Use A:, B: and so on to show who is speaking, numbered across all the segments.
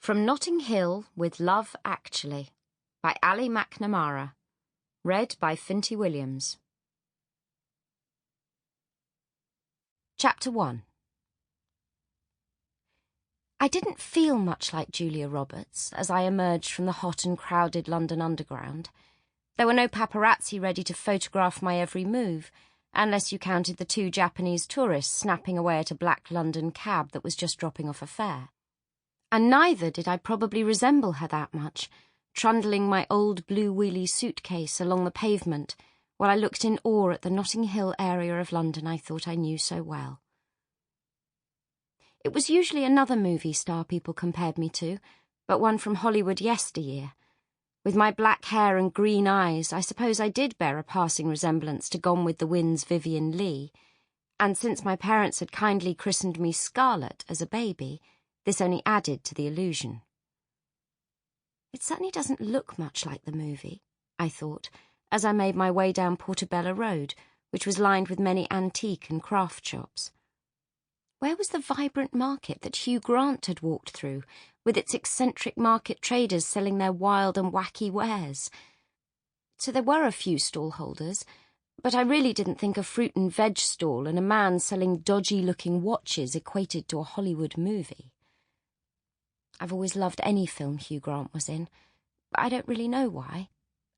A: From Notting Hill with Love Actually by Ali McNamara. Read by Finty Williams. Chapter 1. I didn't feel much like Julia Roberts as I emerged from the hot and crowded London Underground. There were no paparazzi ready to photograph my every move, unless you counted the 2 Japanese tourists snapping away at a black London cab that was just dropping off a fare. And neither did I probably resemble her that much, trundling my old blue wheelie suitcase along the pavement while I looked in awe at the Notting Hill area of London I thought I knew so well. It was usually another movie star people compared me to, but one from Hollywood yesteryear. With my black hair and green eyes, I suppose I did bear a passing resemblance to Gone with the Wind's Vivien Leigh, and since my parents had kindly christened me Scarlett as a baby, this only added to the illusion. It certainly doesn't look much like the movie, I thought, as I made my way down Portobello Road, which was lined with many antique and craft shops. Where was the vibrant market that Hugh Grant had walked through, with its eccentric market traders selling their wild and wacky wares? So there were a few stallholders, but I really didn't think a fruit and veg stall and a man selling dodgy-looking watches equated to a Hollywood movie. I've always loved any film Hugh Grant was in, but I don't really know why.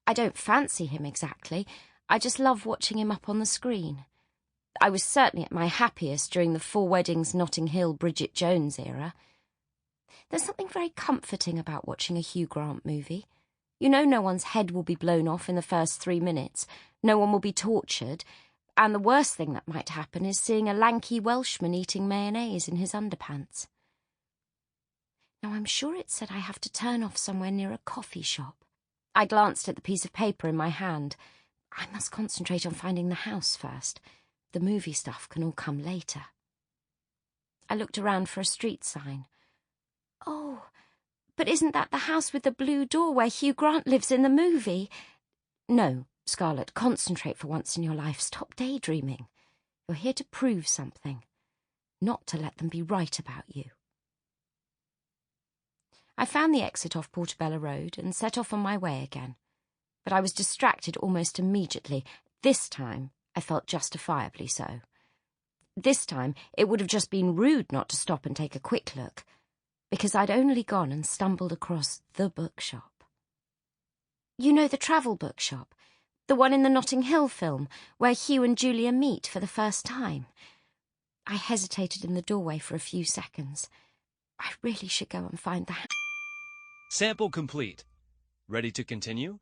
A: I don't fancy him exactly, I just love watching him up on the screen. I was certainly at my happiest during the 4 Weddings Notting Hill Bridget Jones era. There's something very comforting about watching a Hugh Grant movie. You know no one's head will be blown off in the first 3 minutes, no one will be tortured, and the worst thing that might happen is seeing a lanky Welshman eating mayonnaise in his underpants. Now, I'm sure it said I have to turn off somewhere near a coffee shop. I glanced at the piece of paper in my hand. I must concentrate on finding the house first. The movie stuff can all come later. I looked around for a street sign. Oh, but isn't that the house with the blue door where Hugh Grant lives in the movie? No, Scarlett, concentrate for once in your life. Stop daydreaming. You're here to prove something, not to let them be right about you. I found the exit off Portobello Road and set off on my way again, but I was distracted almost immediately. This time, I felt justifiably so. This time, it would have just been rude not to stop and take a quick look, because I'd only gone and stumbled across the bookshop. You know the travel bookshop, the one in the Notting Hill film, where Hugh and Julia meet for the first time. I hesitated in the doorway for a few seconds. I really should go and find the
B: Sample complete. Ready to continue?